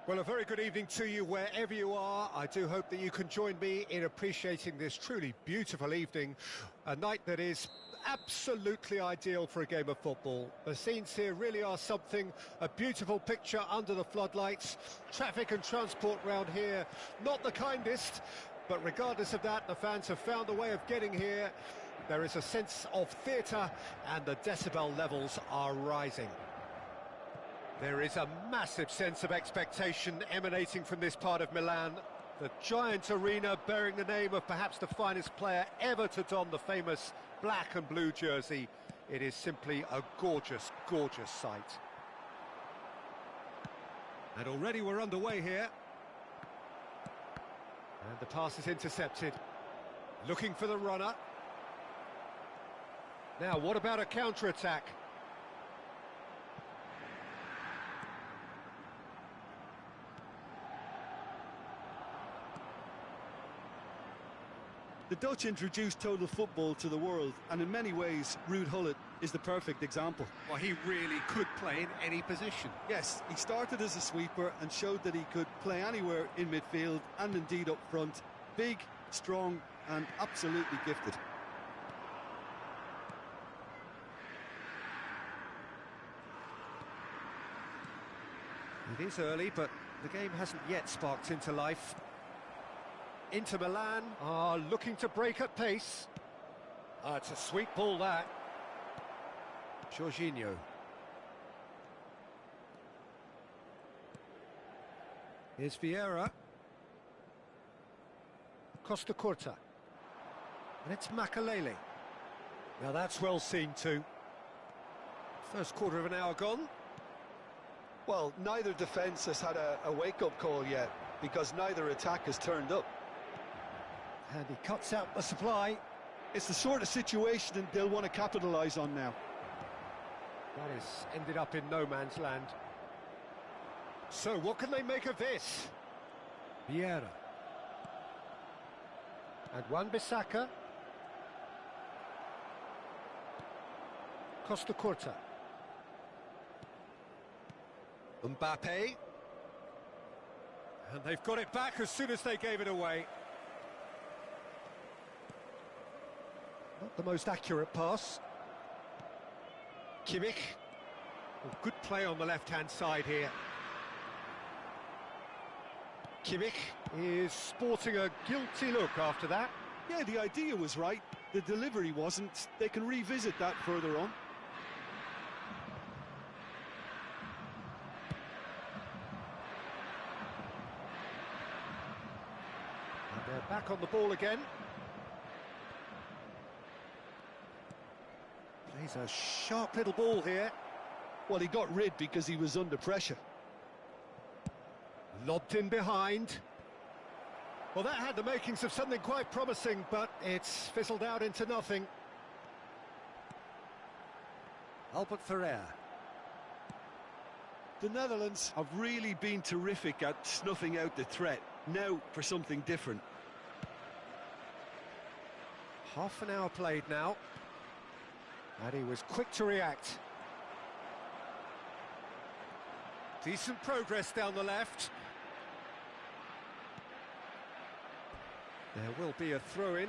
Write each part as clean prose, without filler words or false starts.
Well, a very good evening to you wherever you are. I do hope that you can join me in appreciating this truly beautiful evening, a night that is absolutely ideal for a game of football. The scenes here really are something, a beautiful picture under the floodlights. Traffic and transport round here, not the kindest, but regardless of that, the fans have found a way of getting here. There is a sense of theatre and the decibel levels are rising. There is a massive sense of expectation emanating from this part of Milan. The giant arena bearing the name of perhaps the finest player ever to don the famous black and blue jersey. It is simply a gorgeous, gorgeous sight. And already we're underway here. And the pass is intercepted. Looking for the runner. Now, what about a counter-attack? The Dutch introduced total football to the world, and in many ways, Ruud Gullit is the perfect example. Well, he really could play in any position. Yes, he started as a sweeper and showed that he could play anywhere in midfield and indeed up front. Big, strong, and absolutely gifted. It is early, but the game hasn't yet sparked into life. Inter Milan are looking to break at pace. It's a sweet ball, that. Jorginho. Here's Vieira. Costa Curta. And it's Makalele. Now that's well seen too. First quarter of an hour gone. Well, neither defence has had a wake-up call yet, because neither attack has turned up. And he cuts out the supply. It's the sort of situation they'll want to capitalise on now. That has ended up in no man's land. So what can they make of this? Vieira. And Wan-Bissaka. Costa Curta. Mbappe. And they've got it back as soon as they gave it away. Not the most accurate pass. Kimmich. Oh, good play on the left-hand side here. Kimmich is sporting a guilty look after that. Yeah, the idea was right. The delivery wasn't. They can revisit that further on. And they're back on the ball again. Plays a sharp little ball here. Well, he got rid because he was under pressure. Lobbed in behind. Well, that had the makings of something quite promising, but it's fizzled out into nothing. Albert Ferrer. The Netherlands have really been terrific at snuffing out the threat. Now for something different. Half an hour played now. And he was quick to react. Decent progress down the left. There will be a throw-in.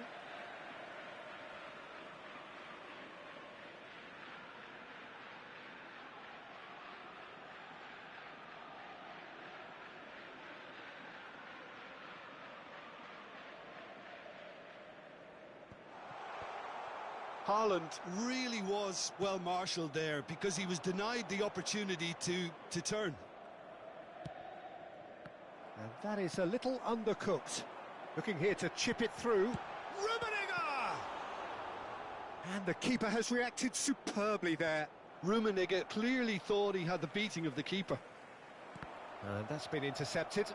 Haaland really was well marshalled there because he was denied the opportunity to turn. And that is a little undercooked. Looking here to chip it through. Rummenigge! And the keeper has reacted superbly there. Rummenigge clearly thought he had the beating of the keeper. And that's been intercepted.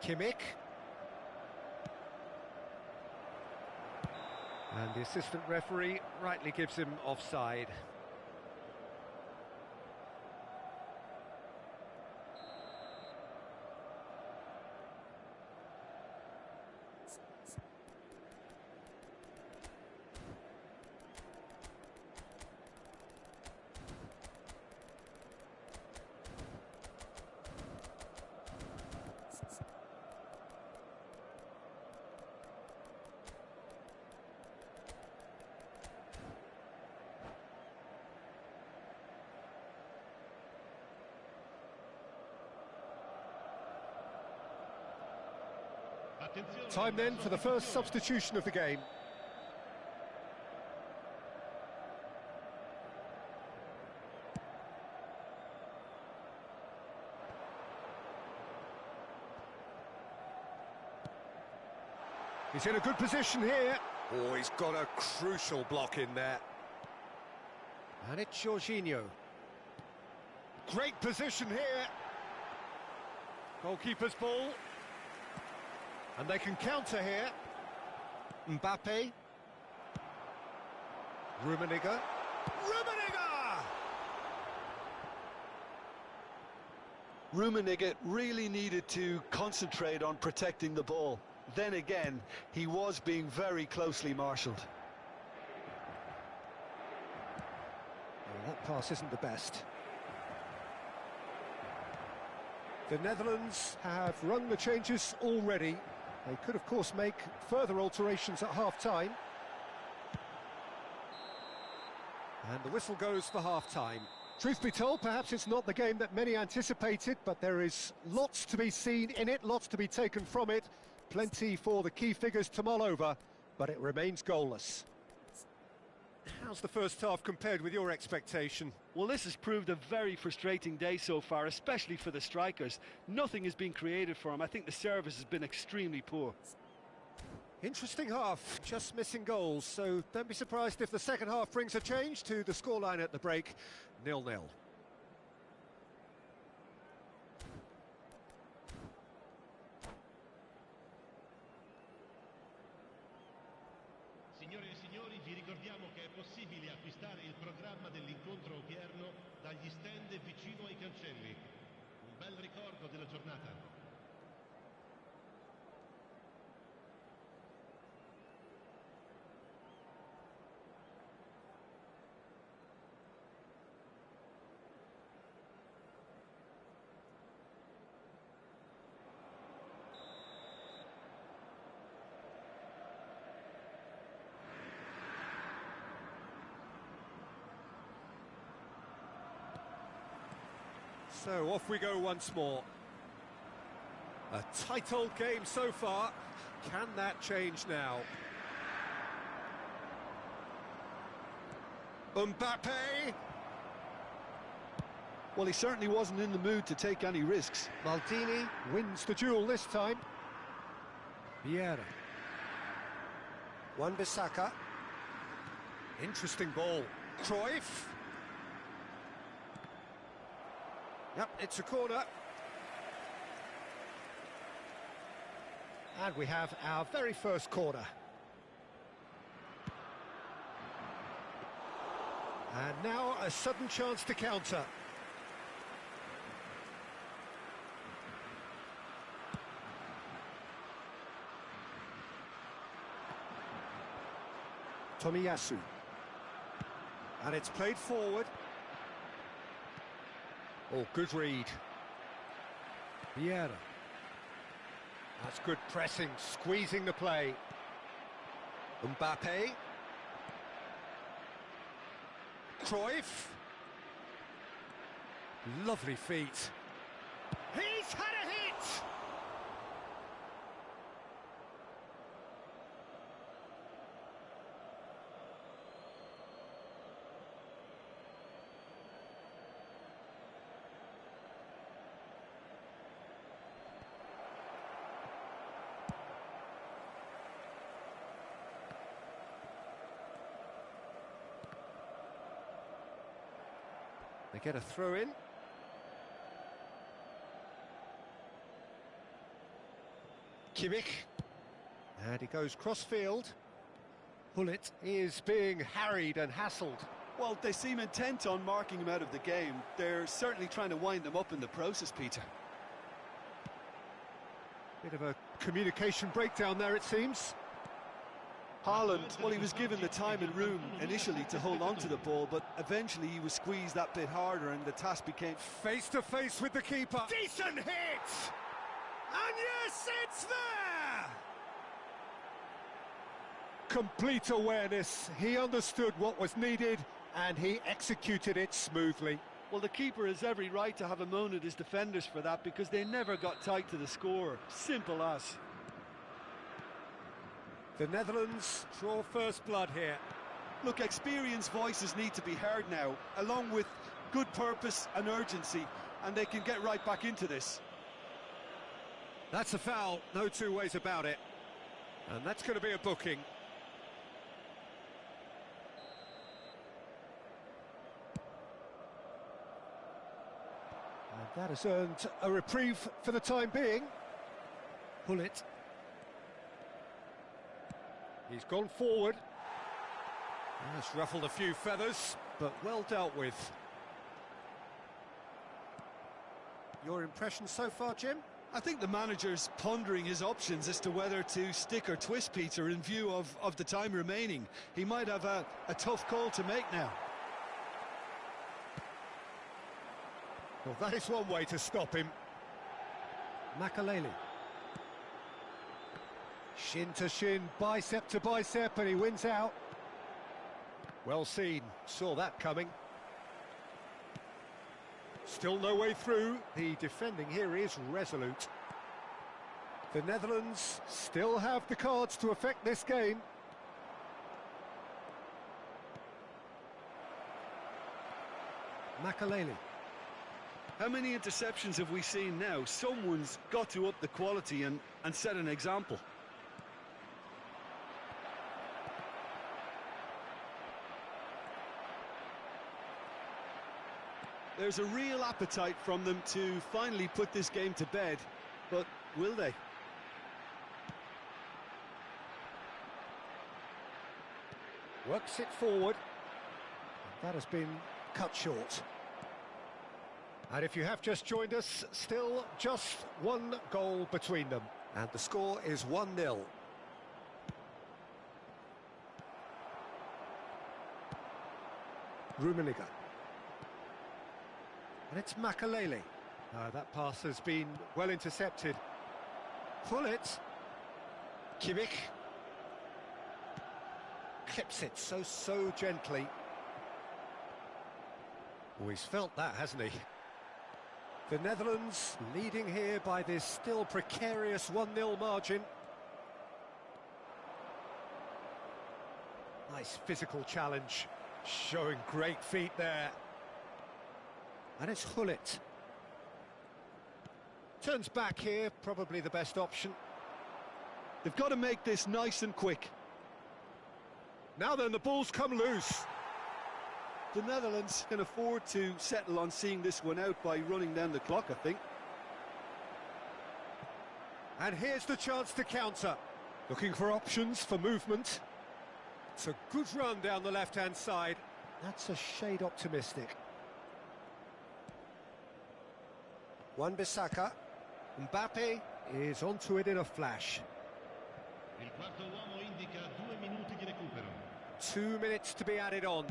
Kimmich. And the assistant referee rightly gives him offside. Time then for the first substitution of the game. He's in a good position here. Oh, he's got a crucial block in there. And it's Jorginho. Great position here. Goalkeeper's ball. And they can counter here. Mbappe. Rummenigge. Rummenigge really needed to concentrate on protecting the ball. Then again, he was being very closely marshalled. Well, that pass isn't the best. The Netherlands have rung the changes already. They could, of course, make further alterations at half-time. And the whistle goes for half-time. Truth be told, perhaps it's not the game that many anticipated, but there is lots to be seen in it, lots to be taken from it. Plenty for the key figures to mull over, but it remains goalless. How's the first half compared with your expectation? Well, this has proved a very frustrating day so far, especially for the strikers. Nothing has been created for them. I think the service has been extremely poor. Interesting half, just missing goals, so don't be surprised if the second half brings a change to the scoreline at the break, 0-0. Signore e signori, vi ricordiamo che è possibile acquistare il programma dell'incontro odierno dagli stand vicino ai cancelli. Un bel ricordo della giornata. So off we go once more. A tight old game so far. Can that change now? Mbappe! Well, he certainly wasn't in the mood to take any risks. Maldini wins the duel this time. Vieira. Wan-Bissaka. Interesting ball. Cruyff. Yep, it's a corner. And we have our very first corner. And now a sudden chance to counter. Tomiyasu. And it's played forward. Oh, good read. Vieira. That's good pressing, squeezing the play. Mbappe. Cruyff. Lovely feet. He's had a hit! They get a throw in. Kimmich. And he goes cross-field. Hullet is being harried and hassled. Well, they seem intent on marking him out of the game. They're certainly trying to wind them up in the process, Peter. Bit of a communication breakdown there, it seems. Haaland, well, he was given the time and room initially to hold on to the ball, but eventually he was squeezed that bit harder and the task became... Face to face with the keeper. Decent hit! And yes, it's there! Complete awareness. He understood what was needed and he executed it smoothly. Well, the keeper has every right to have a moan at his defenders for that because they never got tight to the score. Simple as. The Netherlands draw first blood here. Look, experienced voices need to be heard now, along with good purpose and urgency, and they can get right back into this. That's a foul, no two ways about it. And that's going to be a booking. And that has earned a reprieve for the time being. Pull it. He's gone forward. That's ruffled a few feathers, but well dealt with. Your impression so far, Jim? I think the manager's pondering his options as to whether to stick or twist Peter in view of the time remaining. He might have a tough call to make now. Well, that is one way to stop him. Makaleli. Shin to shin, bicep to bicep, and he wins out. Well seen, saw that coming. Still no way through. The defending here is resolute. The Netherlands still have the cards to affect this game. Makaleli. How many interceptions have we seen now? Someone's got to up the quality and set an example. There's a real appetite from them to finally put this game to bed, but will they? Works it forward. That has been cut short. And if you have just joined us, still just one goal between them. And the score is 1-0. Rummenigge. And it's Makaleli. That pass has been well intercepted. Pull it. Kimmich. Clips it so gently. Oh, he's felt that, hasn't he? The Netherlands leading here by this still precarious 1-0 margin. Nice physical challenge, showing great feet there. And it's Hullet. Turns back here, probably the best option. They've got to make this nice and quick. Now then, the ball's come loose. The Netherlands can afford to settle on seeing this one out by running down the clock, I think. And here's the chance to counter. Looking for options for movement. It's a good run down the left-hand side. That's a shade optimistic. Wan-Bissaka. Mbappe is onto it in a flash. Il quarto uomo indica 2 minuti di recupero. 2 minutes to be added on.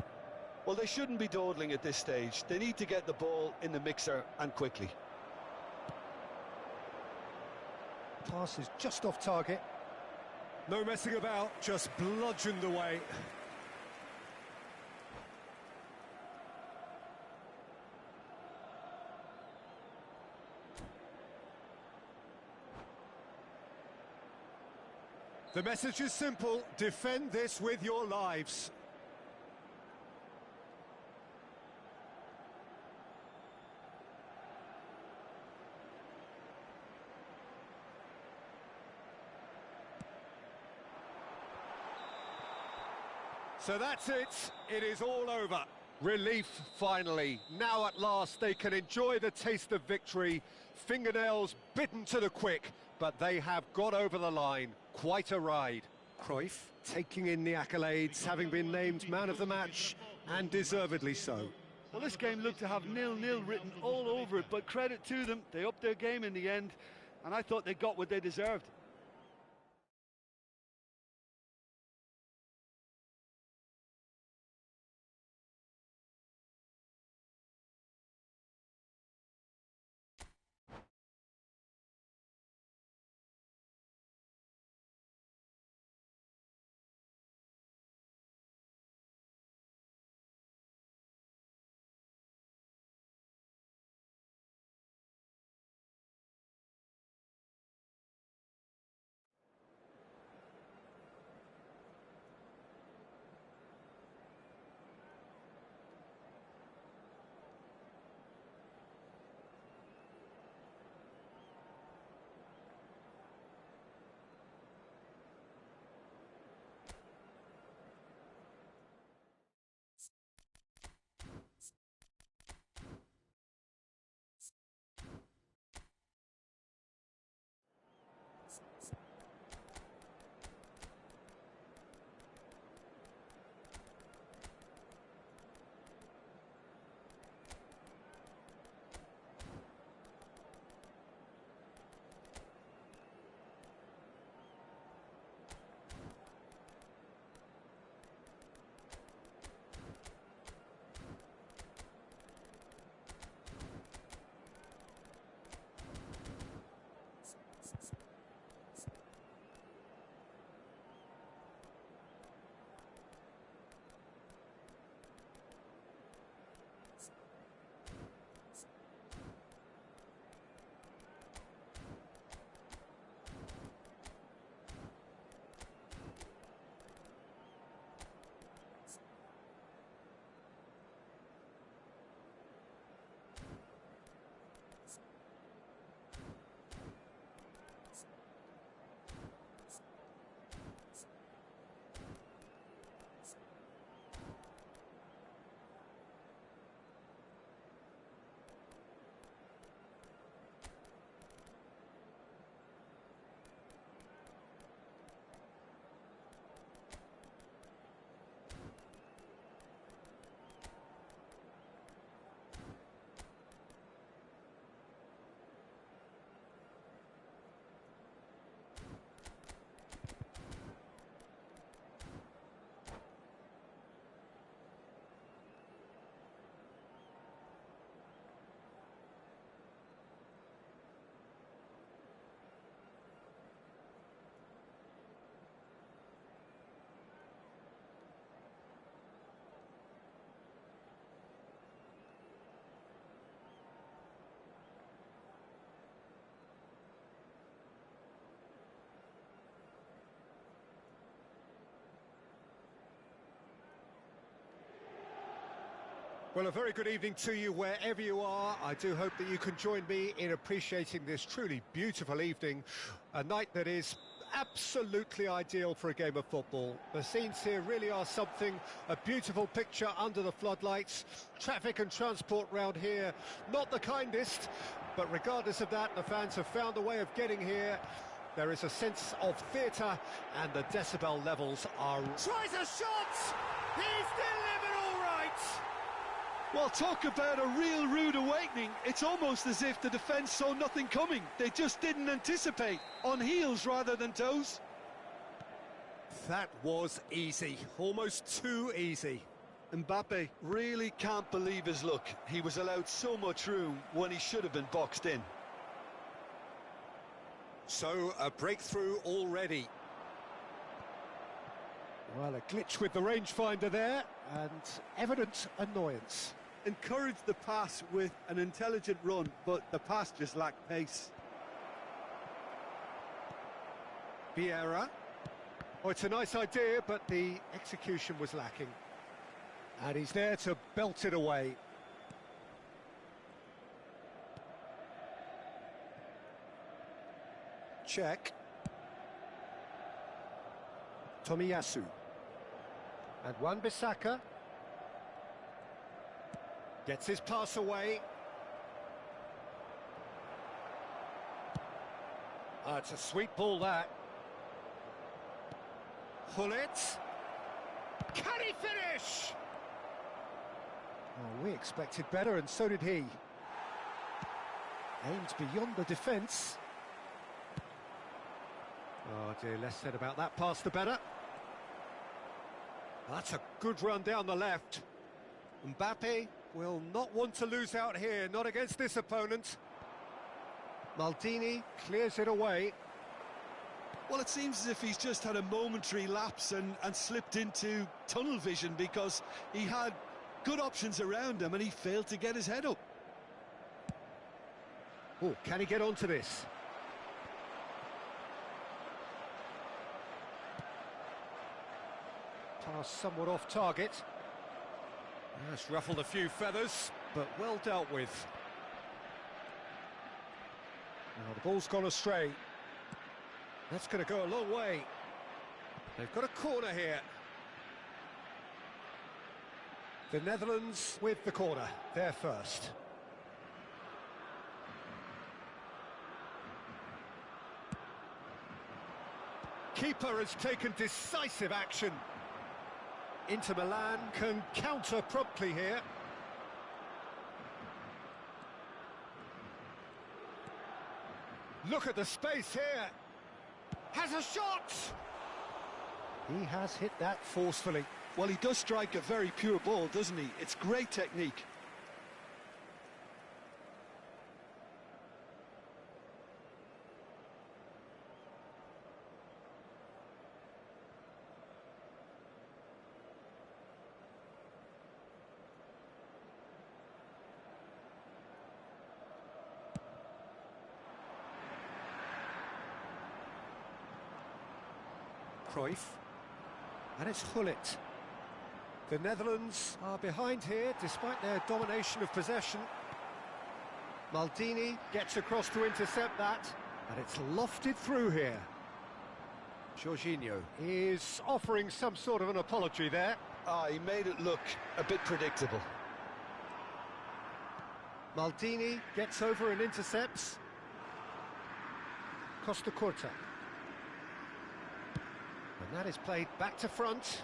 Well, they shouldn't be dawdling at this stage. They need to get the ball in the mixer and quickly. Pass is just off target. No messing about, just bludgeoned away. The message is simple: defend this with your lives. So that's it. It is all over. Relief, finally. Now at last they can enjoy the taste of victory. Fingernails bitten to the quick, but they have got over the line. Quite a ride. Cruyff taking in the accolades, having been named man of the match, and deservedly so. Well, this game looked to have 0-0 written all over it, but credit to them. They upped their game in the end, and I thought they got what they deserved. Well, a very good evening to you wherever you are. I do hope that you can join me in appreciating this truly beautiful evening, a night that is absolutely ideal for a game of football. The scenes here really are something, a beautiful picture under the floodlights. Traffic and transport round here, not the kindest, but regardless of that, the fans have found a way of getting here. There is a sense of theatre, and the decibel levels are... Tries a shot! He's delivered all right! Well, talk about a real rude awakening. It's almost as if the defence saw nothing coming. They just didn't anticipate. On heels rather than toes. That was easy, almost too easy. Mbappe really can't believe his luck. He was allowed so much room when he should have been boxed in. So, a breakthrough already. Well, a glitch with the rangefinder there, and evident annoyance. Encouraged the pass with an intelligent run, but the pass just lacked pace. Vieira. Oh, it's a nice idea, but the execution was lacking. And he's there to belt it away. Check. Tomiyasu. And Wan-Bissaka gets his pass away. It's a sweet ball, that. Hullet. Can he finish? Oh, we expected better, and so did he. Aimed beyond the defence. Oh dear, less said about that pass the better. That's a good run down the left. Mbappe will not want to lose out here, not against this opponent. Maldini clears it away. Well, it seems as if he's just had a momentary lapse and slipped into tunnel vision, because he had good options around him and he failed to get his head up. Oh, can he get onto this? Pass somewhat off target. That's ruffled a few feathers, but well dealt with. Now the ball's gone astray. That's going to go a long way. They've got a corner here. The Netherlands with the corner, they're first. Keeper has taken decisive action. Inter Milan can counter promptly here. Look at the space here. Has a shot! He has hit that forcefully. Well, he does strike a very pure ball, doesn't he? It's great technique. Cruyff. And it's Hullet. The Netherlands are behind here, despite their domination of possession. Maldini gets across to intercept that, and it's lofted through here. Jorginho is offering some sort of an apology there. He made it look a bit predictable. Maldini gets over and intercepts. Costa Curta. And that is played back to front.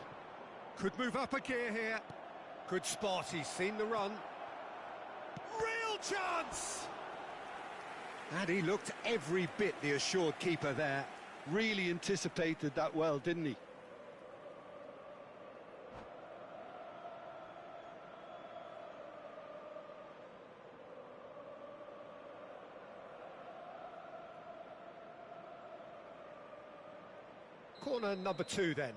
Could move up a gear here. Good spot, he's seen the run. Real chance! And he looked every bit the assured keeper there. Really anticipated that well, didn't he? Corner number 2 then.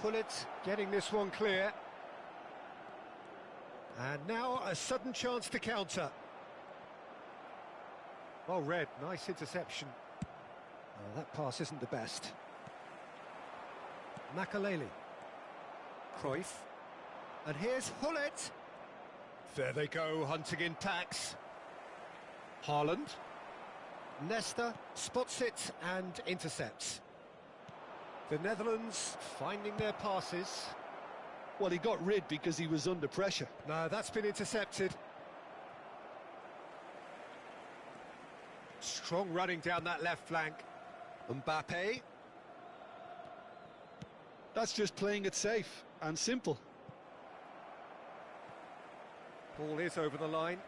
Hullet getting this one clear. And now a sudden chance to counter. Well read, nice interception. Oh, that pass isn't the best. Makaleli. Cruyff. And here's Hullet. There they go, hunting in packs. Haaland. Nesta spots it and intercepts. The Netherlands finding their passes. Well, he got rid because he was under pressure. No, that's been intercepted. Strong running down that left flank. Mbappe. That's just playing it safe and simple. Ball is over the line.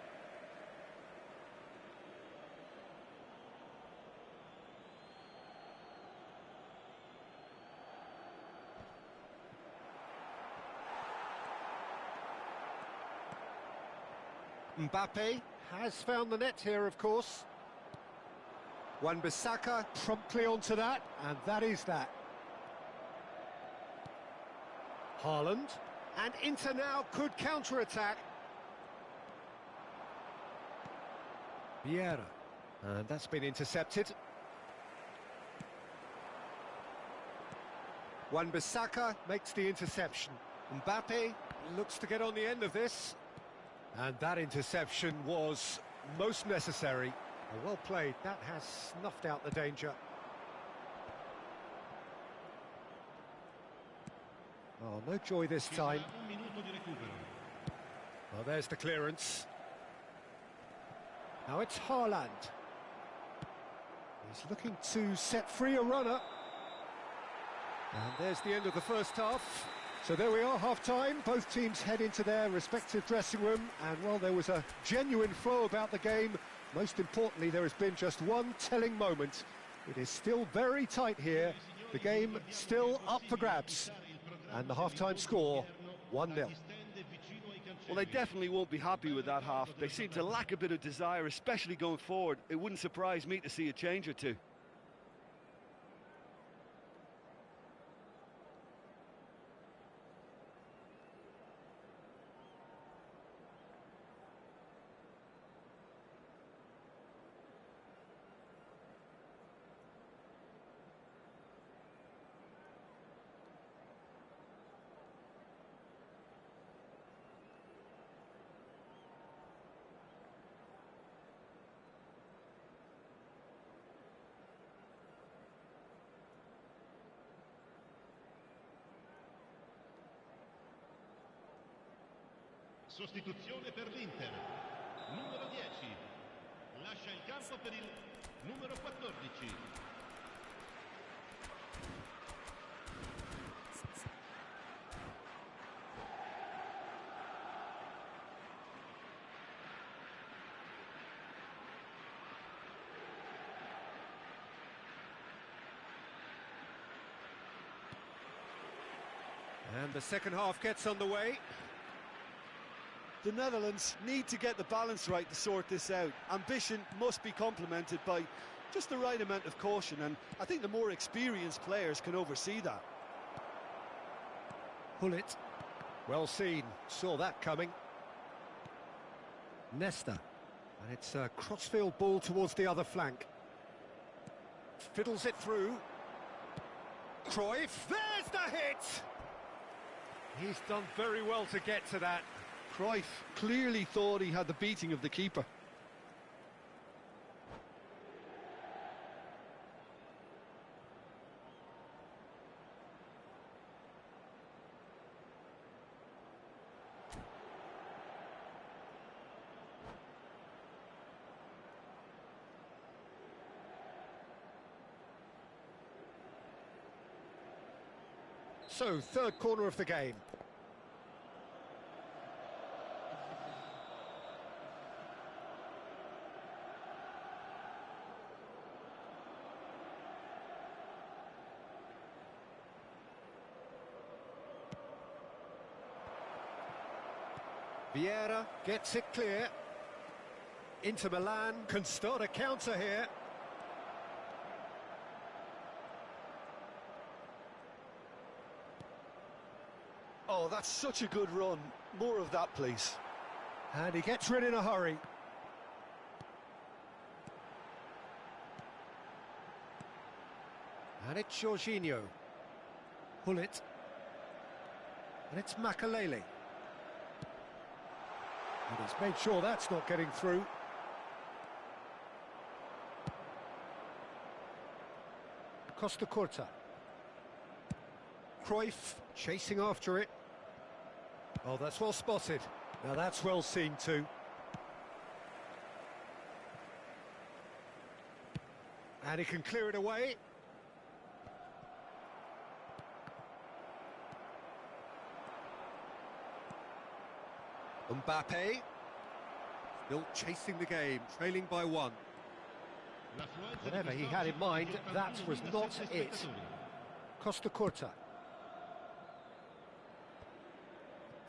Mbappe has found the net here, of course. Wan-Bissaka promptly onto that, and that is that. Haaland, and Inter now could counter-attack. Vieira, and that's been intercepted. Wan-Bissaka makes the interception. Mbappe looks to get on the end of this. And that interception was most necessary. Well played, that has snuffed out the danger. Oh, no joy this time. Well, there's the clearance. Now it's Haaland. He's looking to set free a runner. And there's the end of the first half. So there we are, half-time. Both teams head into their respective dressing room. And, well, there was a genuine flow about the game. Most importantly, there has been just one telling moment. It is still very tight here. The game still up for grabs. And the half-time score, 1-0. Well, they definitely won't be happy with that half. They seem to lack a bit of desire, especially going forward. It wouldn't surprise me to see a change or two. Sostituzione per l'Inter. Numero 10. Lascia il campo per il numero 14. And the second half gets underway. The Netherlands need to get the balance right to sort this out. Ambition must be complemented by just the right amount of caution, and I think the more experienced players can oversee that. Hullet. Well seen. Saw that coming. Nesta. And it's a crossfield ball towards the other flank. Fiddles it through. Cruyff. There's the hit! He's done very well to get to that. Cruyff clearly thought he had the beating of the keeper. So, third corner of the game. Vieira gets it clear. Inter Milan can start a counter here. Oh, that's such a good run. More of that, please. And he gets rid in a hurry. And it's Jorginho. Hullet. And it's Makalele. And he's made sure that's not getting through. Costa Curta. Cruyff chasing after it. Oh, that's well spotted. Now that's well seen too. And he can clear it away. Mbappe, still chasing the game, trailing by one. Whatever he had in mind, that was not it. Costa Curta.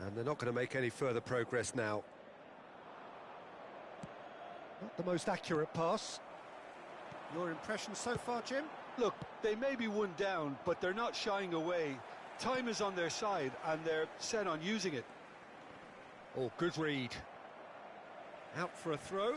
And they're not going to make any further progress now. Not the most accurate pass. Your impression so far, Jim? Look, they may be one down, but they're not shying away. Time is on their side, and they're set on using it. Oh, good read. Out for a throw.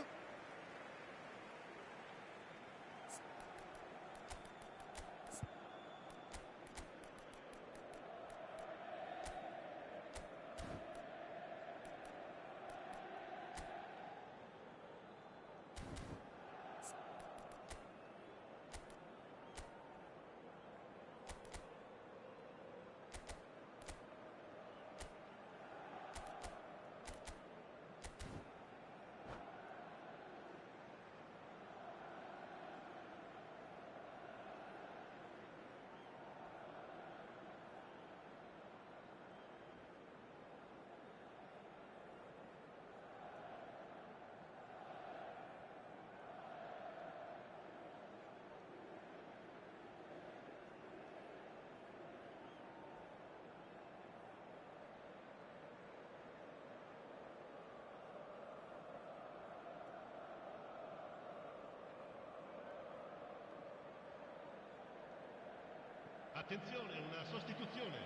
Attenzione, una sostituzione.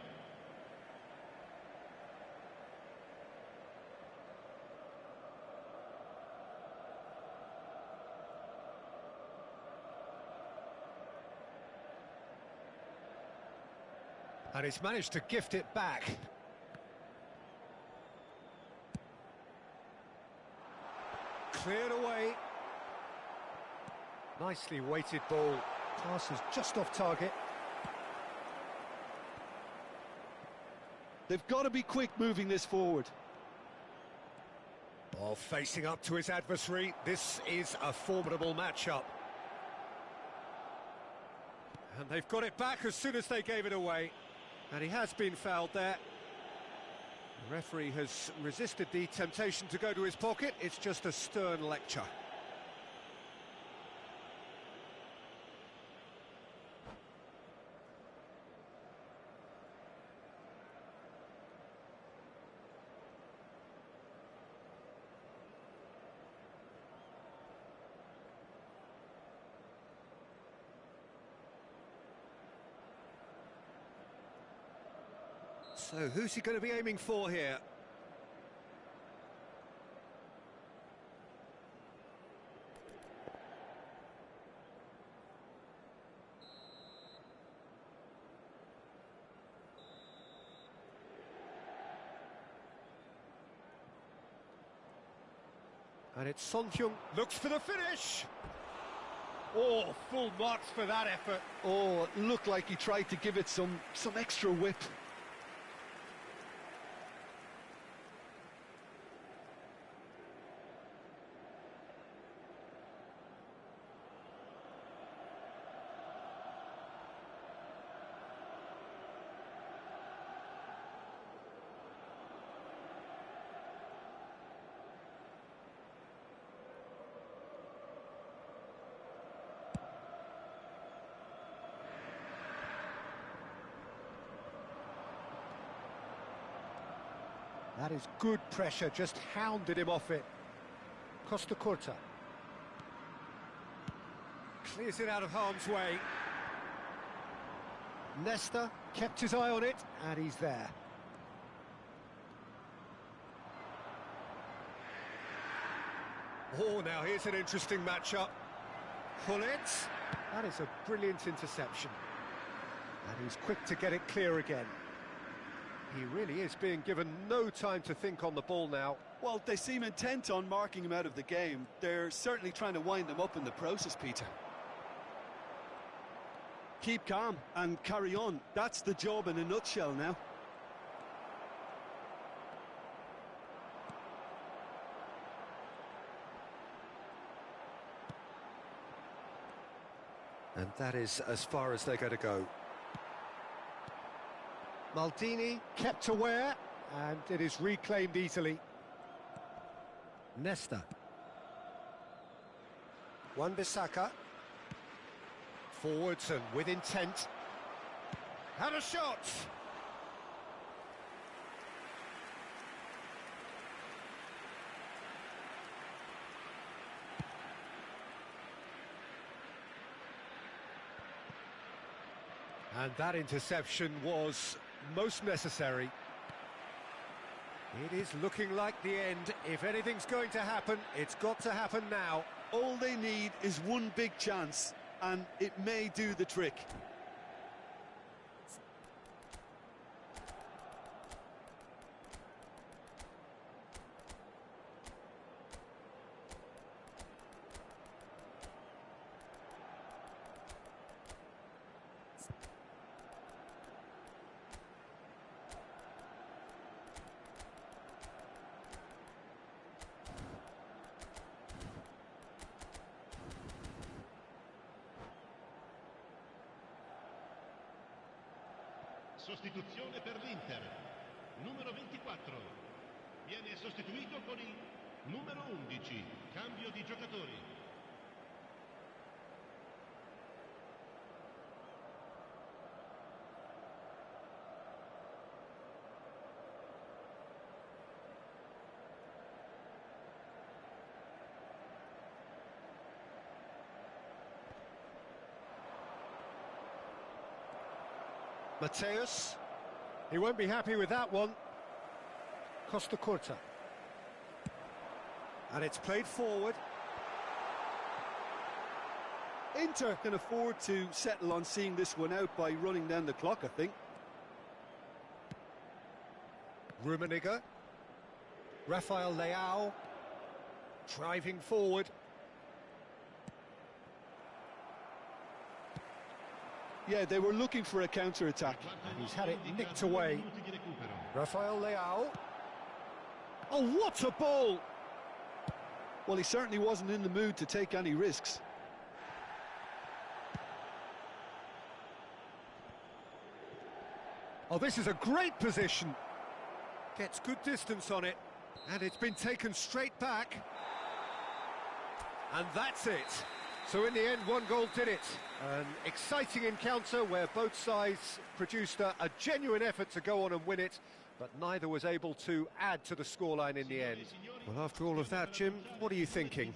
And he's managed to gift it back. Cleared away. Nicely weighted ball. Pass is just off target. They've got to be quick moving this forward. Oh, facing up to his adversary. This is a formidable matchup. And they've got it back as soon as they gave it away. And he has been fouled there. The referee has resisted the temptation to go to his pocket. It's just a stern lecture. So, who's he going to be aiming for here? And it's Son Heung, looks for the finish! Oh, full marks for that effort. Oh, it looked like he tried to give it some extra whip. That is good pressure, just hounded him off it. Costa Curta. Clears it out of harm's way. Nesta kept his eye on it, and he's there. Oh, now here's an interesting matchup. Pull it. That is a brilliant interception. And he's quick to get it clear again. He really is being given no time to think on the ball now. Well, they seem intent on marking him out of the game. They're certainly trying to wind him up in the process, Peter. Keep calm and carry on. That's the job in a nutshell now. And that is as far as they're going to go. Maldini kept aware, and it is reclaimed easily. Nesta. Wan-Bissaka. Forwards and with intent. Had a shot! And that interception was most necessary. It is looking like the end. If anything's going to happen, it's got to happen now. All they need is one big chance, and it may do the trick. Sostituzione per l'Inter. Numero 24. Viene sostituito con il numero 11. Cambio di giocatori. Mateus, he won't be happy with that one. Costa Curta. And it's played forward. Inter can afford to settle on seeing this one out by running down the clock, I think. Rummenigge. Rafael Leao. Driving forward. Yeah, they were looking for a counter-attack. And he's had it nicked away. Rafael Leao. Oh, what a ball! Well, he certainly wasn't in the mood to take any risks. Oh, this is a great position. Gets good distance on it. And it's been taken straight back. And that's it. So in the end, one goal did it. An exciting encounter where both sides produced a genuine effort to go on and win it, but neither was able to add to the scoreline in the end. Well, after all of that, Jim, what are you thinking?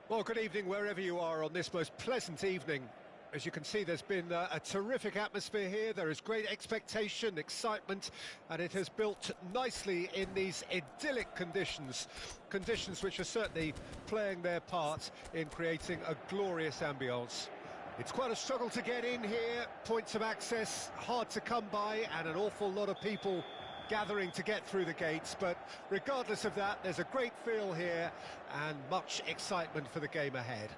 Well, good evening wherever you are on this most pleasant evening. As you can see, there's been a terrific atmosphere here. There is great expectation, excitement, and it has built nicely in these idyllic conditions. Conditions which are certainly playing their part in creating a glorious ambience. It's quite a struggle to get in here, points of access hard to come by, and an awful lot of people gathering to get through the gates, but regardless of that, there's a great feel here and much excitement for the game ahead.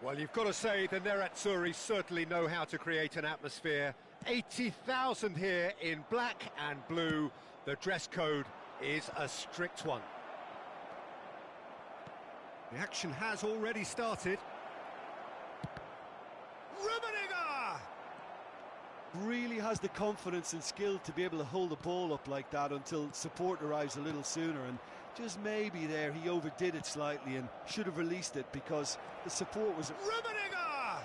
Well, you've got to say the Nerazzurri certainly know how to create an atmosphere. 80,000 here in black and blue. The dress code is a strict one. The action has already started. Really has the confidence and skill to be able to hold the ball up like that until support arrives a little sooner, and just maybe there he overdid it slightly and should have released it because the support was... Rummenigge!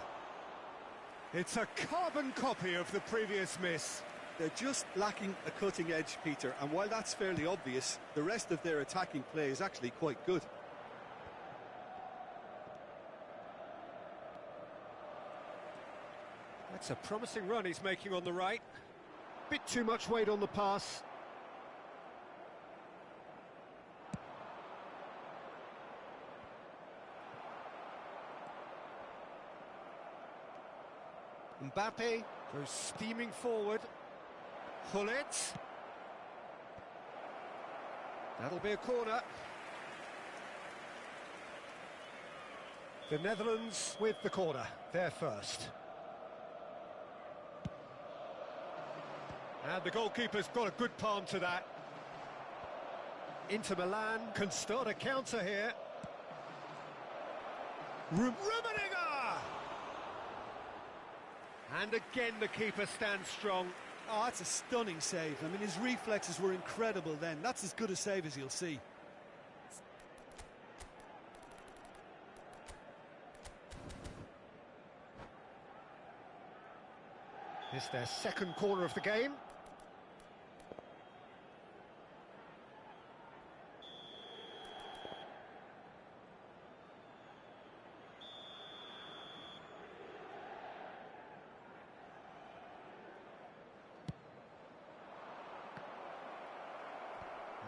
It's a carbon copy of the previous miss. They're just lacking a cutting edge, Peter, and while that's fairly obvious, the rest of their attacking play is actually quite good. That's a promising run he's making on the right. Bit too much weight on the pass. Mbappe goes steaming forward. Gullit. That'll be a corner. The Netherlands with the corner, they're first. And the goalkeeper's got a good palm to that. Inter Milan can start a counter here. Rummenigge! And again the keeper stands strong. Oh, that's a stunning save. I mean, his reflexes were incredible then. That's as good a save as you'll see. It's their second corner of the game.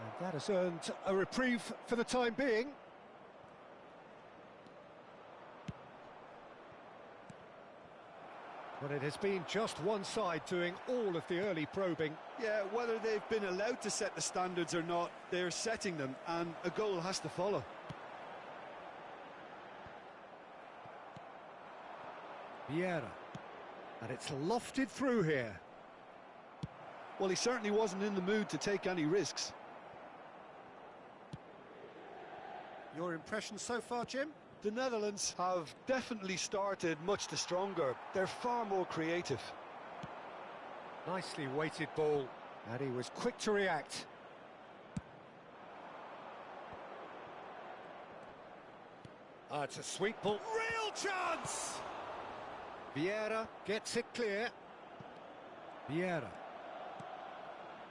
And that has earned a reprieve for the time being. But it has been just one side doing all of the early probing. Yeah, whether they've been allowed to set the standards or not, they're setting them, and a goal has to follow. Vieira. And it's lofted through here. Well, he certainly wasn't in the mood to take any risks. Your impression so far, Jim? The Netherlands have definitely started much the stronger. They're far more creative. Nicely weighted ball, and he was quick to react. It's a sweet ball. Real chance! Vieira gets it clear. Vieira.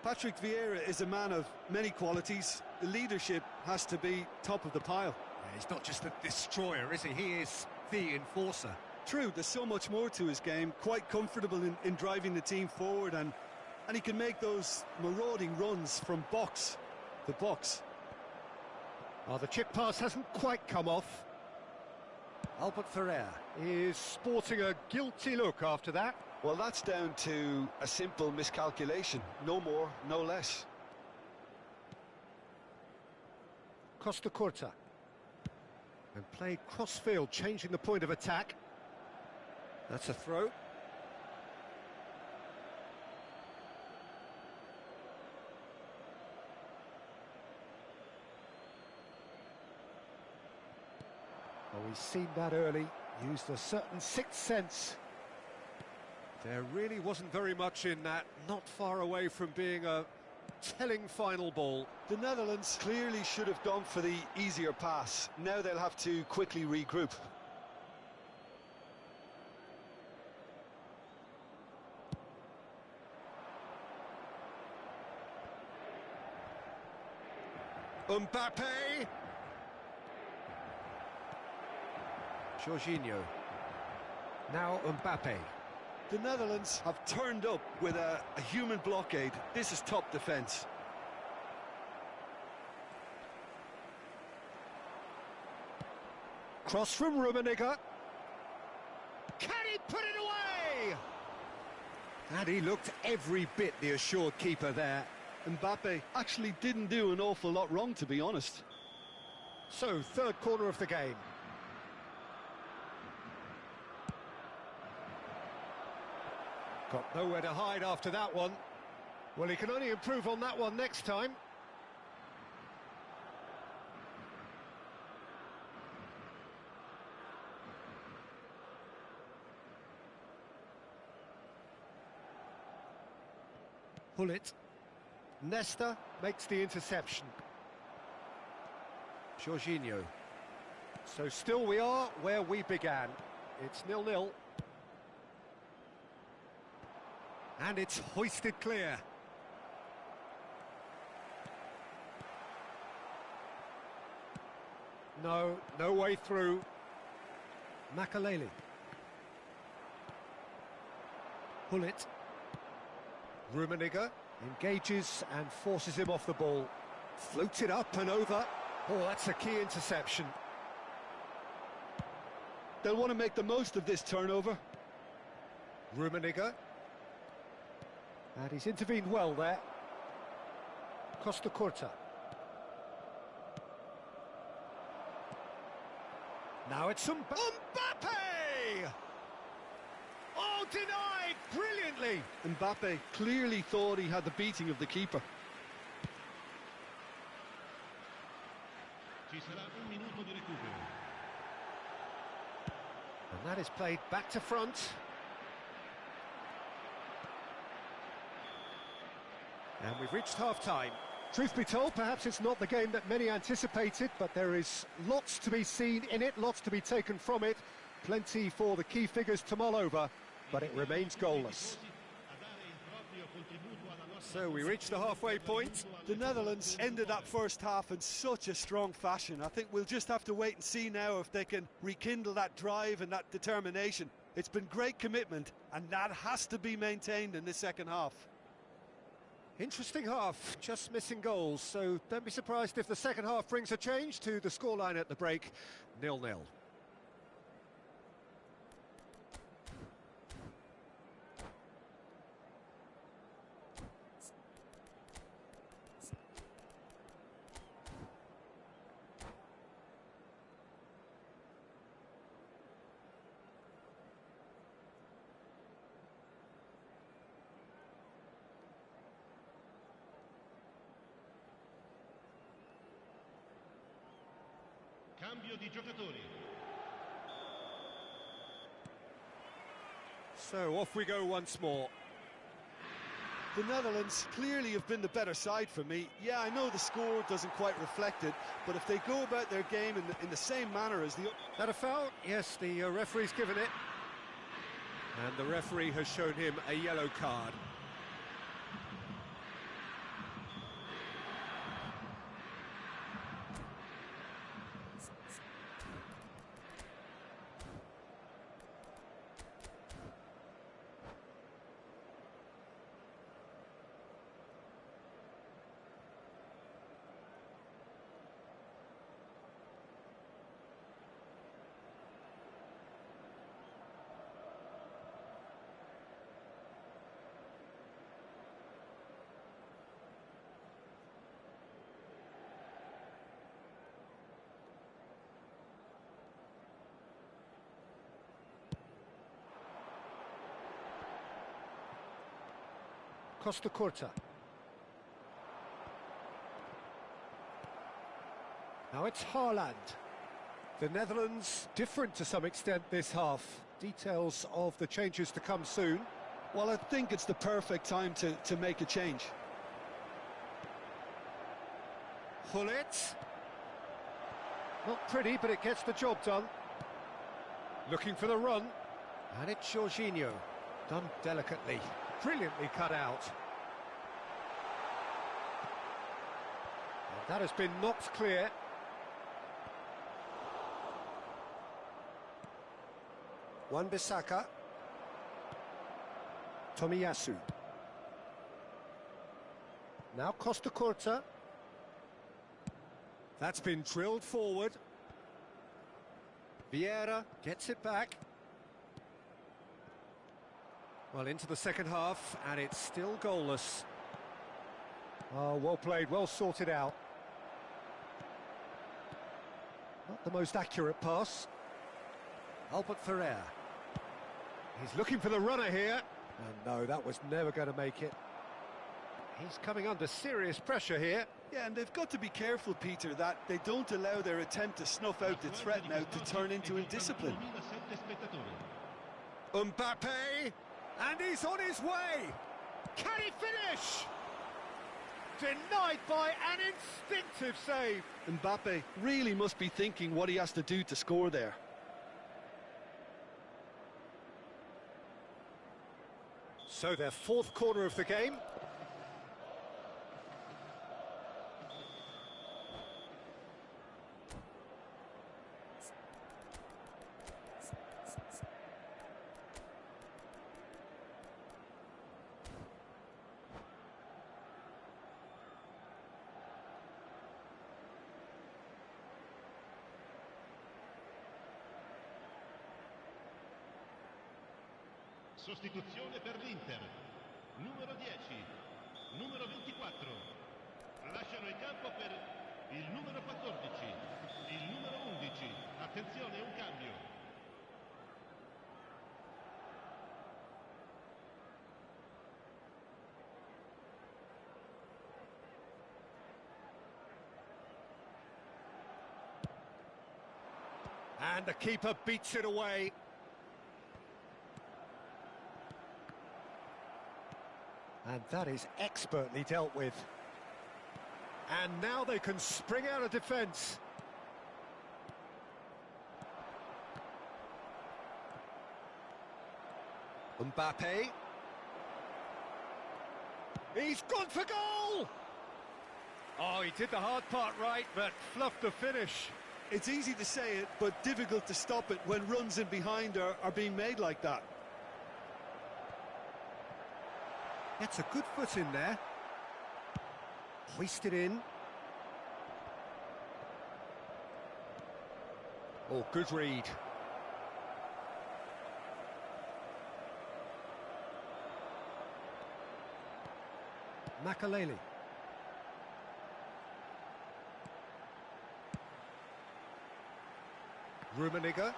Patrick Vieira is a man of many qualities. The leadership has to be top of the pile. Yeah, he's not just a destroyer, is he? He is the enforcer. True, there's so much more to his game. Quite comfortable in driving the team forward, and he can make those marauding runs from box to box. Oh, the chip pass hasn't quite come off. Albert Ferrer is sporting a guilty look after that. Well, that's down to a simple miscalculation. No more, no less. Costa Curta. And played cross-field, changing the point of attack. That's a throw. Well, we've seen that early. Used a certain sixth sense. There really wasn't very much in that. Not far away from being a telling final ball. The Netherlands clearly should have gone for the easier pass. Now they'll have to quickly regroup. Mbappe. Jorginho. Now Mbappe. The Netherlands have turned up with a human blockade. This is top defence. Cross from Rummenigge. Can he put it away? And he looked every bit the assured keeper there. Mbappe actually didn't do an awful lot wrong, to be honest. So, third corner of the game. Got nowhere to hide after that one. Well, he can only improve on that one next time. Hullet. Nesta makes the interception. Jorginho. So still we are where we began. It's 0-0. And it's hoisted clear. No way through. Makaleli. Hullet. Rummenigge engages and forces him off the ball. Floats up and over. Oh, that's a key interception. They'll want to make the most of this turnover. Rummenigge. And he's intervened well there. Costa Curta. Now it's Mbappe! Oh, denied brilliantly! Mbappe clearly thought he had the beating of the keeper. Ci sarà un minuto di recupero. And that is played back to front. And we've reached half-time. Truth be told, perhaps it's not the game that many anticipated, but there is lots to be seen in it, lots to be taken from it. Plenty for the key figures to mull over, but it remains goalless. So we reached the halfway point. The Netherlands ended that first half in such a strong fashion. I think we'll just have to wait and see now if they can rekindle that drive and that determination. It's been great commitment, and that has to be maintained in this second half. Interesting half, just missing goals, so don't be surprised if the second half brings a change to the scoreline at the break, 0-0. Cambio di giocatori. So off we go once more. The Netherlands clearly have been the better side for me. Yeah, I know the score doesn't quite reflect it, but if they go about their game in the same manner as the... That a foul? Yes, the referee's given it. And the referee has shown him a yellow card. Costa Curta. Now it's Haaland. The Netherlands different to some extent this half. Details of the changes to come soon. Well, I think it's the perfect time to make a change. Hullet. Not pretty, but it gets the job done. Looking for the run. And it's Jorginho. Done delicately. Brilliantly cut out. And that has been knocked clear. Wan-Bissaka. Tomiyasu. Now Costa Curta. That's been drilled forward. Vieira gets it back. Well, into the second half, and it's still goalless. Oh, well played, well sorted out. Not the most accurate pass. Albert Ferrer. He's looking for the runner here. And no, that was never going to make it. He's coming under serious pressure here. Yeah, and they've got to be careful, Peter, that they don't allow their attempt to snuff out the threat now to turn into indiscipline. Mbappe, and he's on his way. Can he finish? Denied by an instinctive save. Mbappe really must be thinking what he has to do to score there. So their fourth corner of the game. Sostituzione per l'Inter. Numero 10, numero 24. Lasciano il campo per il numero 14, il numero 11. Attenzione, un cambio. And the keeper beats it away. And that is expertly dealt with. And now they can spring out of defence. Mbappe. He's gone for goal! Oh, he did the hard part right, but fluffed the finish. It's easy to say it, but difficult to stop it when runs in behind are being made like that. Gets a good foot in there. Hoisted in. Oh, good read. Makaleli. Rummenigge.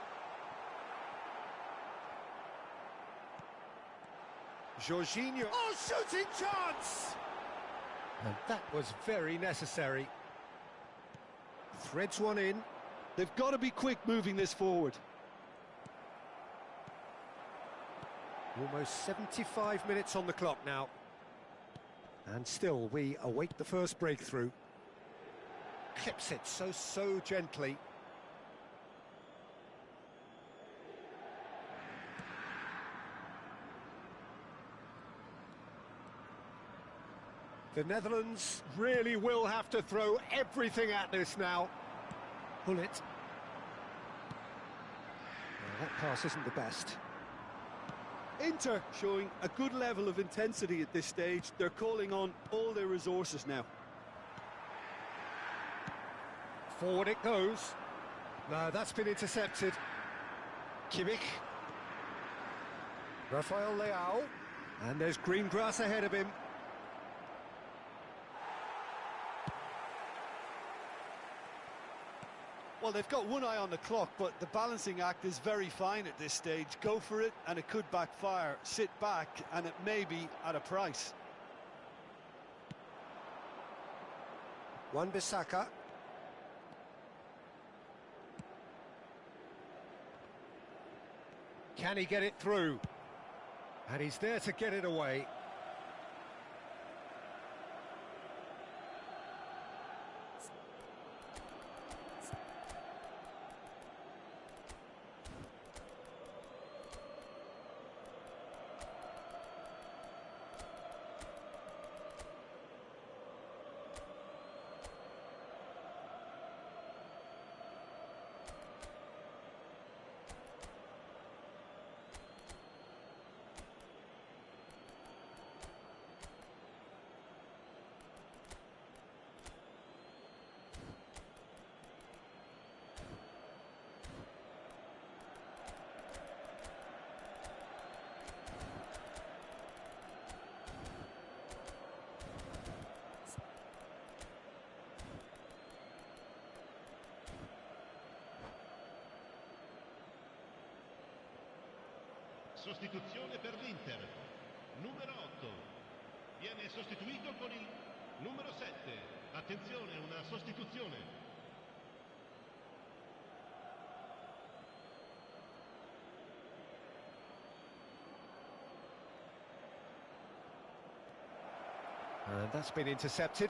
Jorginho. Oh, shooting chance! And that was very necessary. Threads one in. They've got to be quick moving this forward. Almost 75 minutes on the clock now. And still, we await the first breakthrough. Clips it so gently. The Netherlands really will have to throw everything at this now. Pull it. Well, that pass isn't the best. Inter showing a good level of intensity at this stage. They're calling on all their resources now. Forward it goes. No, that's been intercepted. Kimmich. Rafael Leao. And there's green grass ahead of him. Well, they've got one eye on the clock, but the balancing act is very fine at this stage. Go for it, and it could backfire. Sit back, and it may be at a price. Wan-Bissaka. Can he get it through? And he's there to get it away. Sostituzione per l'Inter. Numero 8. Viene sostituito con il numero 7. Attenzione, una sostituzione. And that's been intercepted.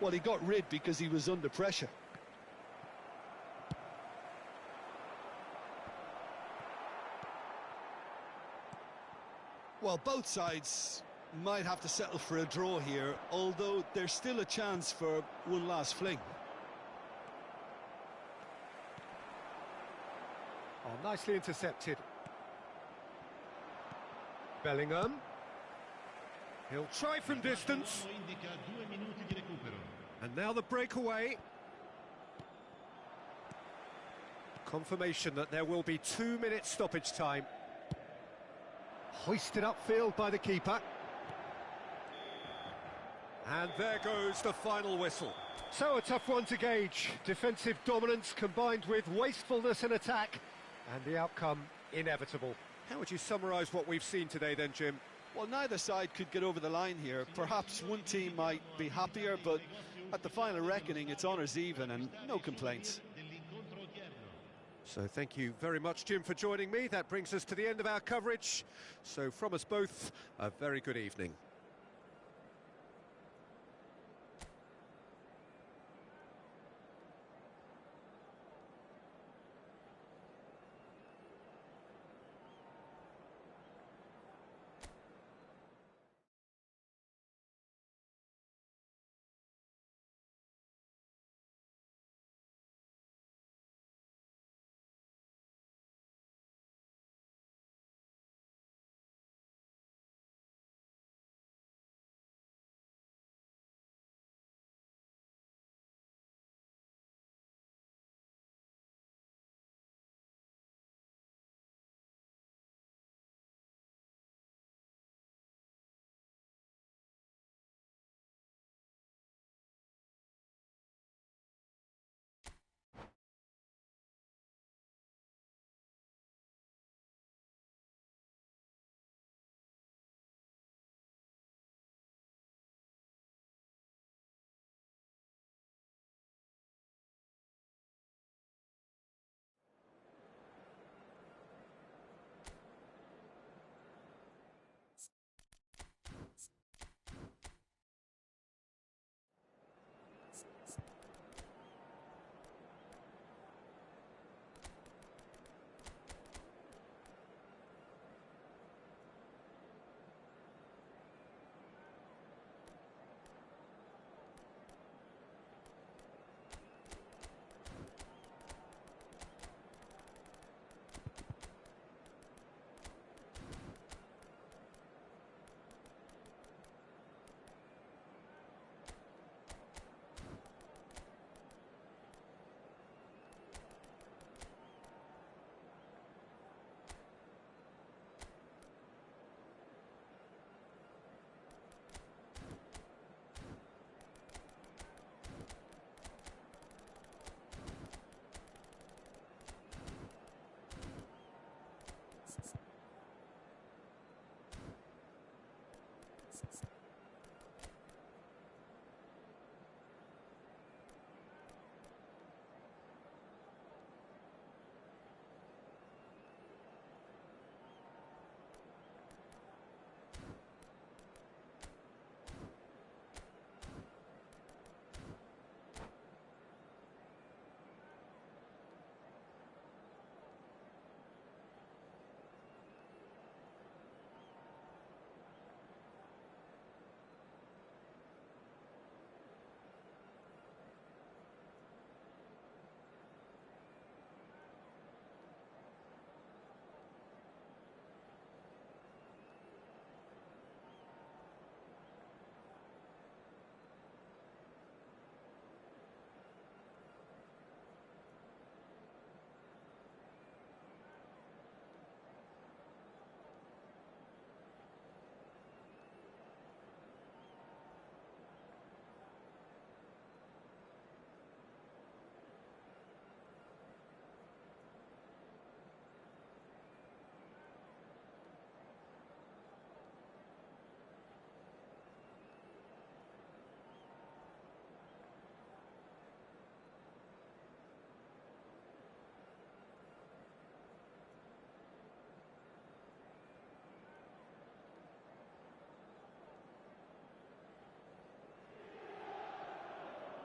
Well, he got rid because he was under pressure. Well, both sides might have to settle for a draw here, although there's still a chance for one last fling. Oh, nicely intercepted. Bellingham. He'll try from distance. Indica 2 minuti di recupero. And now the breakaway. Confirmation that there will be 2 minutes stoppage time. Hoisted upfield by the keeper. And there goes the final whistle. So a tough one to gauge. Defensive dominance combined with wastefulness in attack. And the outcome inevitable. How would you summarise what we've seen today then, Jim? Well, neither side could get over the line here. Perhaps one team might be happier, but at the final reckoning, it's honours even and no complaints. So thank you very much, Jim, for joining me. That brings us to the end of our coverage. So from us both, a very good evening.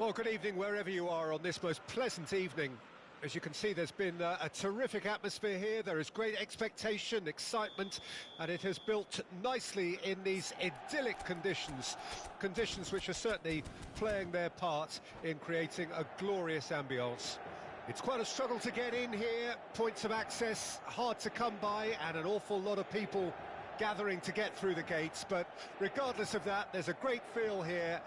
Well, good evening wherever you are on this most pleasant evening. As you can see, there's been a terrific atmosphere here. There is great expectation, excitement, and it has built nicely in these idyllic conditions. Conditions which are certainly playing their part in creating a glorious ambience. It's quite a struggle to get in here, points of access hard to come by, and an awful lot of people gathering to get through the gates, but regardless of that, there's a great feel here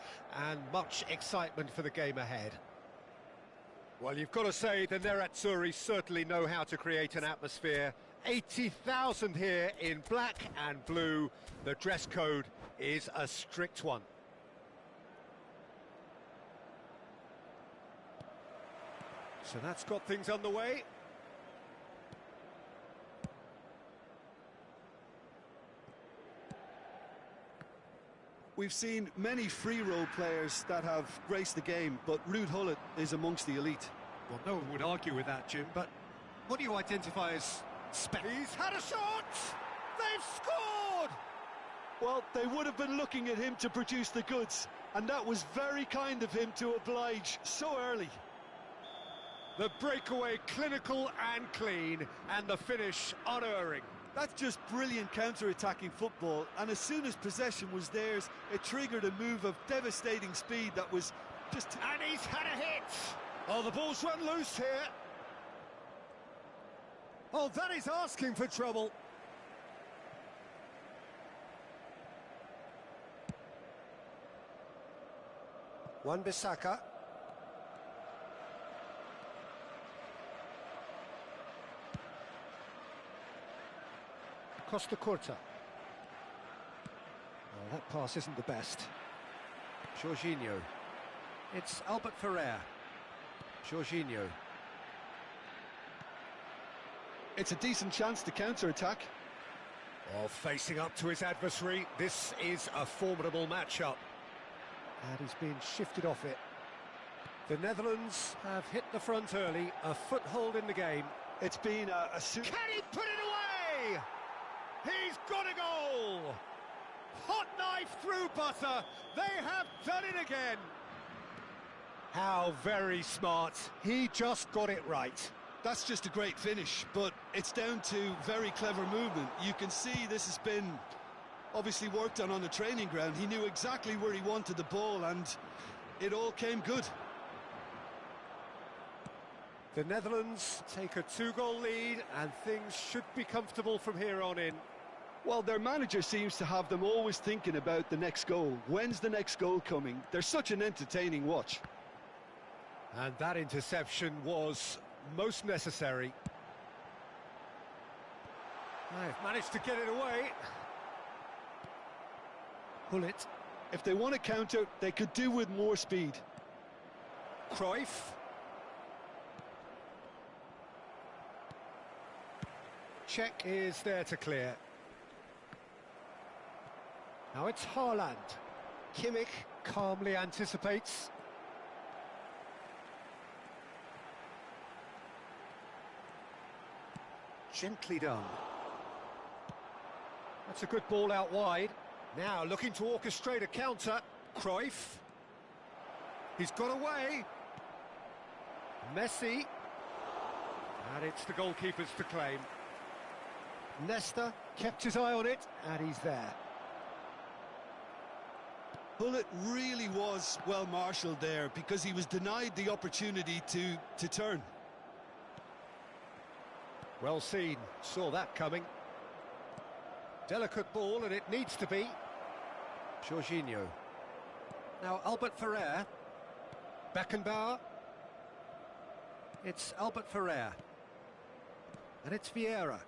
and much excitement for the game ahead. Well, you've got to say the Nerazzurri certainly know how to create an atmosphere. 80,000 here in black and blue. The dress code is a strict one. So that's got things underway. We've seen many free role players that have graced the game, but Ruud Gullit is amongst the elite. Well, no one would argue with that, Jim, but what do you identify as He's had a shot! They've scored! Well, they would have been looking at him to produce the goods, and that was very kind of him to oblige so early. The breakaway clinical and clean, and the finish unerring. That's just brilliant counter-attacking football, and as soon as possession was theirs, it triggered a move of devastating speed that was just... And he's had a hit! Oh, the ball's run loose here. Oh, that is asking for trouble. Wan-Bissaka. Costa Curta. Oh, that pass isn't the best. Jorginho. It's Albert Ferrer. Jorginho. It's a decent chance to counter-attack. Oh, facing up to his adversary, this is a formidable matchup. And he's been shifted off it. The Netherlands have hit the front early, a foothold in the game. It's been a Can he put it away? He's got a goal! Hot knife through butter. They have done it again. How very smart. He just got it right. That's just a great finish, but it's down to very clever movement. You can see this has been obviously worked on the training ground. He knew exactly where he wanted the ball, and it all came good. The Netherlands take a 2-goal lead, and things should be comfortable from here on in. Well, their manager seems to have them always thinking about the next goal. When's the next goal coming? They're such an entertaining watch. And that interception was most necessary. They've managed to get it away. Gullit. If they want to counter, they could do with more speed. Cruyff. Check is there to clear. Now it's Haaland. Kimmich calmly anticipates. Gently done. That's a good ball out wide. Now looking to orchestrate a counter. Cruyff. He's got away. Messi. And it's the goalkeepers to claim. Nesta kept his eye on it, and he's there. Gullit really was well marshalled there because he was denied the opportunity to turn. Well seen, saw that coming. Delicate ball, and it needs to be. Jorginho. Now Albert Ferrer. Beckenbauer. It's Albert Ferrer. And it's Vieira.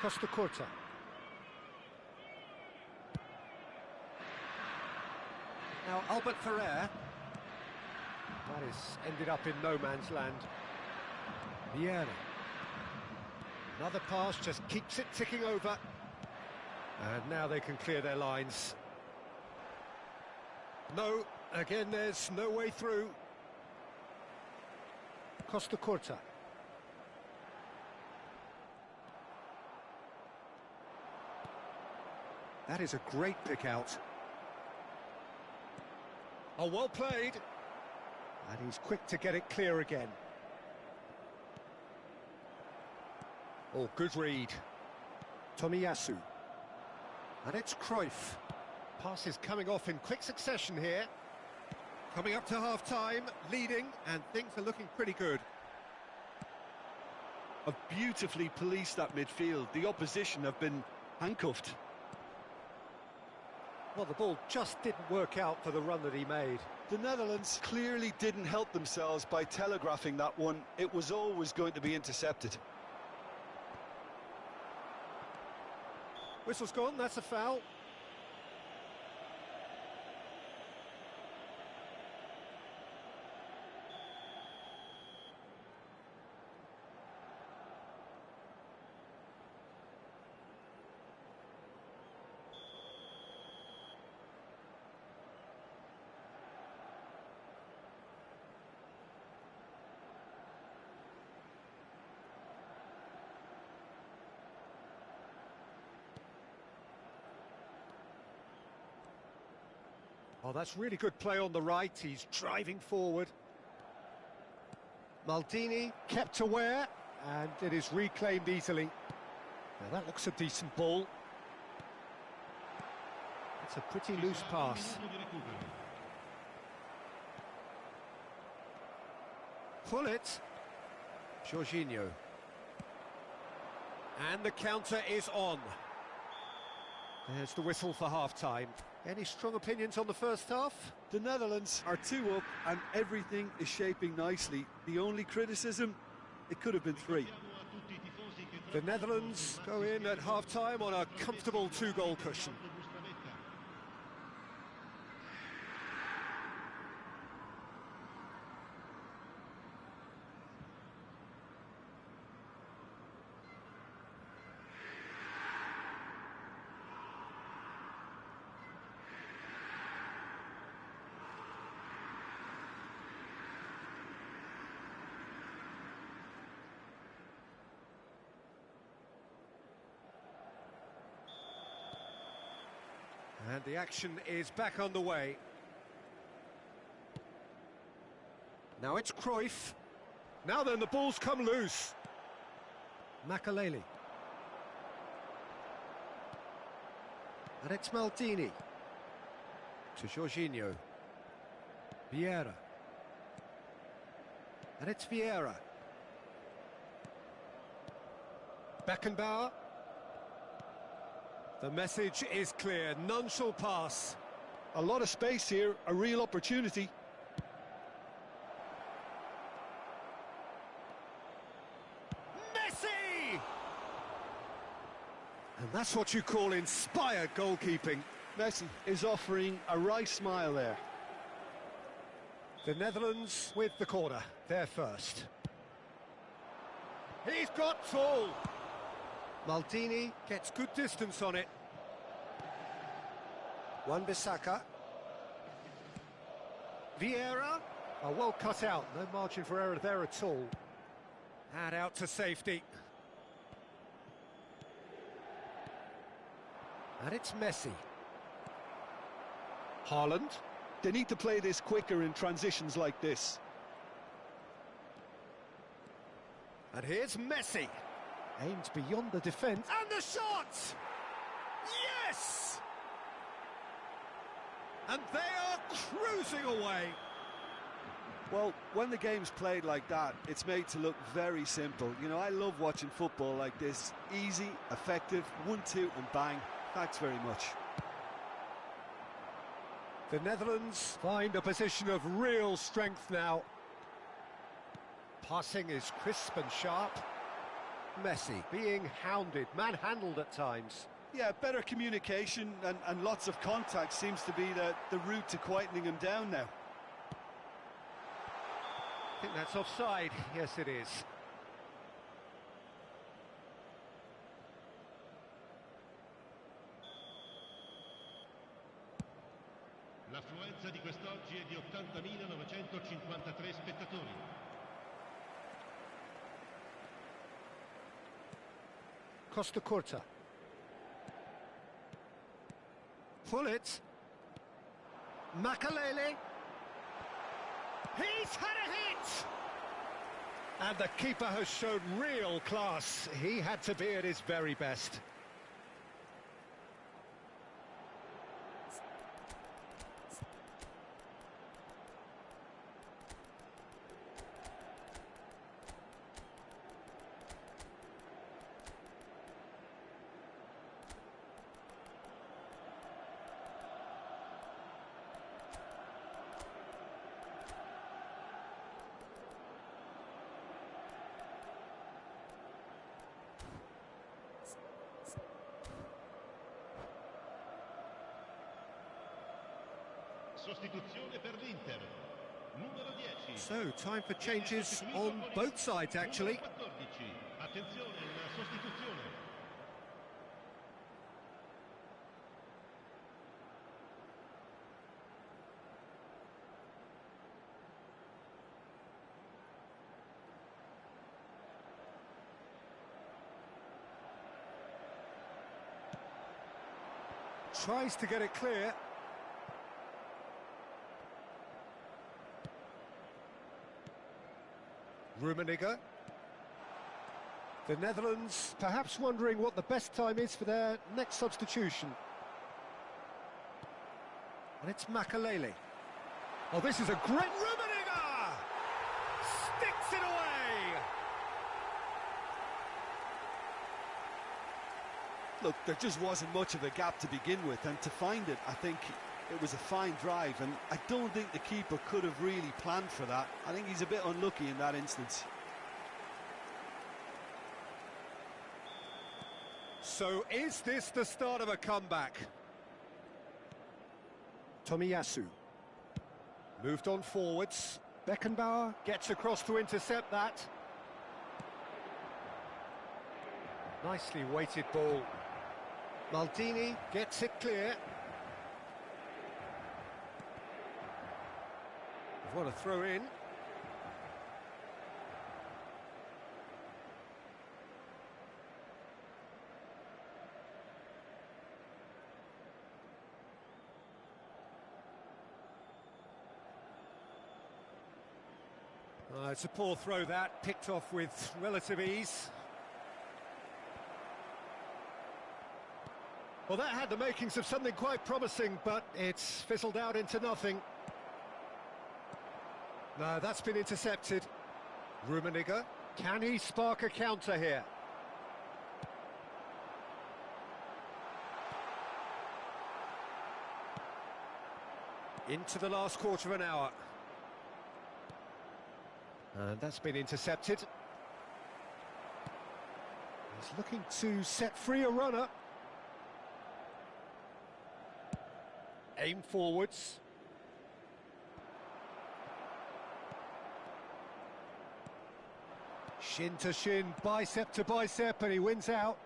Costa Curta. Now Albert Ferrer. That is ended up in no man's land. Vieira. Another pass just keeps it ticking over. And now they can clear their lines. No, again there's no way through. Costa Curta. That is a great pick out. Oh, well played. And he's quick to get it clear again. Oh, good read. Tomiyasu. And it's Cruyff. Passes coming off in quick succession here. Coming up to half-time, leading, and things are looking pretty good. Have beautifully policed that midfield. The opposition have been handcuffed. Well, the ball just didn't work out for the run that he made. The Netherlands clearly didn't help themselves by telegraphing that one. It was always going to be intercepted. Whistle's gone, that's a foul. Oh, that's really good play on the right. He's driving forward. Maldini kept aware, and it is reclaimed easily. Now that looks a decent ball. It's a pretty loose pass. Pull it. Jorginho. And the counter is on. There's the whistle for half-time. Any strong opinions on the first half? The Netherlands are 2 up and everything is shaping nicely. The only criticism, it could have been 3. The Netherlands go in at half-time on a comfortable 2-goal cushion. And the action is back on the way. Now it's Cruyff. Now then, the ball's come loose. Makaleli. And it's Maldini. To Jorginho. Vieira. And it's Vieira. Beckenbauer. The message is clear, none shall pass. A lot of space here, a real opportunity. Messi! And that's what you call inspired goalkeeping. Messi is offering a right smile there. The Netherlands with the corner, they're first. He's got full. Maldini gets good distance on it. Wan-Bissaka. Vieira. Oh, well cut out, no margin for error there at all. And out to safety. And it's Messi. Haaland. They need to play this quicker in transitions like this. And here's Messi. Aimed beyond the defence. And the shot! Yes! And they are cruising away. Well, when the game's played like that, it's made to look very simple. You know, I love watching football like this. Easy, effective, 1-2 and bang. Thanks very much. The Netherlands find a position of real strength now. Passing is crisp and sharp. Messi being hounded, manhandled at times. Yeah, better communication and lots of contact seems to be the route to quietening him down now. I think that's offside. Yes, it is. L'affluenza di quest'oggi è di 80.953 spettatori. Costa Curta. pull it. Makalele. He's had a hit! And the keeper has shown real class. He had to be at his very best. Sostituzione per l'Inter. Numero 10. So, time for changes on both sides, actually. Numero 14. Attenzione, una sostituzione. Tries to get it clear. Rummenigge. The Netherlands perhaps wondering what the best time is for their next substitution. And it's Makalele. Oh, this is a great... Rummenigge! Sticks it away! Look, there just wasn't much of a gap to begin with, and to find it, I think it was a fine drive, and I don't think the keeper could have really planned for that. I think he's a bit unlucky in that instance. So is this the start of a comeback? Tomiyasu. Moved on forwards. Beckenbauer gets across to intercept that. Nicely weighted ball. Maldini gets it clear. What a throw in. It's a poor throw that, picked off with relative ease. Well, that had the makings of something quite promising, but it's fizzled out into nothing. No, that's been intercepted. Rummenigge, can he spark a counter here? Into the last quarter of an hour. And that's been intercepted. He's looking to set free a runner. Aim forwards. Shin to shin, bicep to bicep, and he wins out.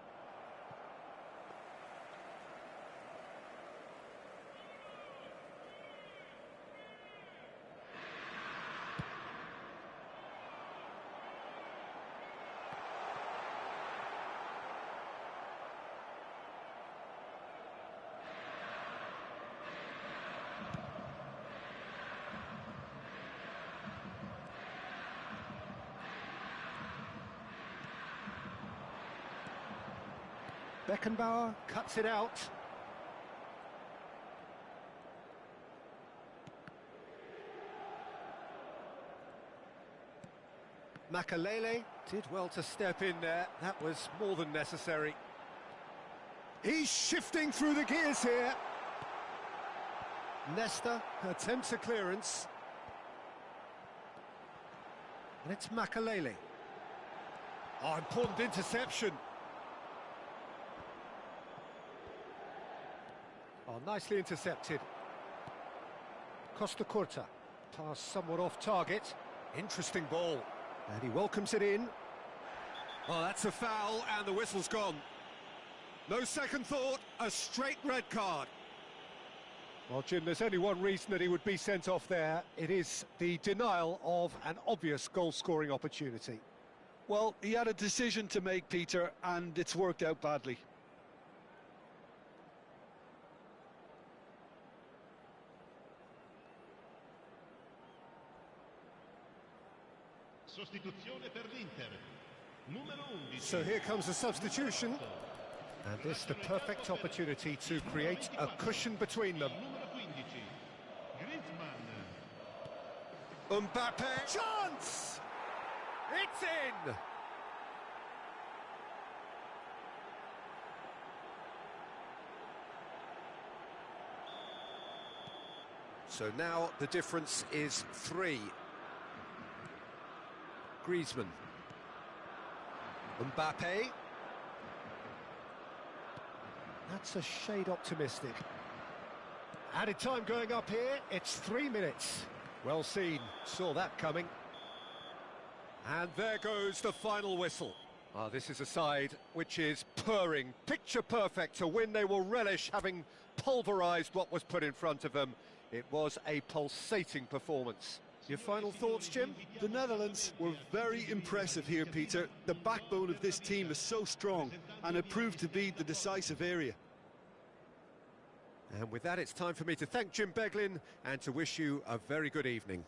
Beckenbauer cuts it out. Makalele did well to step in there. That was more than necessary. He's shifting through the gears here. Nesta attempts a clearance. And it's Makalele. Oh, important interception. Oh, nicely intercepted. Costa Curta. Pass somewhat off target. Interesting ball. And he welcomes it in. Oh, that's a foul, and the whistle's gone. No second thought, a straight red card. Well, Jim, there's only one reason that he would be sent off there. It is the denial of an obvious goal-scoring opportunity. Well, he had a decision to make, Peter, and it's worked out badly. Sostituzione per l'Inter. Numero 11. So here comes a substitution. And this is the perfect opportunity to create a cushion between them. Numero 15. Griezmann. Mbappe. Chance! It's in! So now the difference is 3. Griezmann. Mbappe. That's a shade optimistic. Added time going up here, it's 3 minutes. Well seen, saw that coming. And there goes the final whistle. This is a side which is purring, picture perfect, a win they will relish, having pulverised what was put in front of them. It was a pulsating performance. Your final thoughts, Jim? The Netherlands were very impressive here, Peter. The backbone of this team is so strong, and it proved to be the decisive area. And with that, it's time for me to thank Jim Beglin and to wish you a very good evening.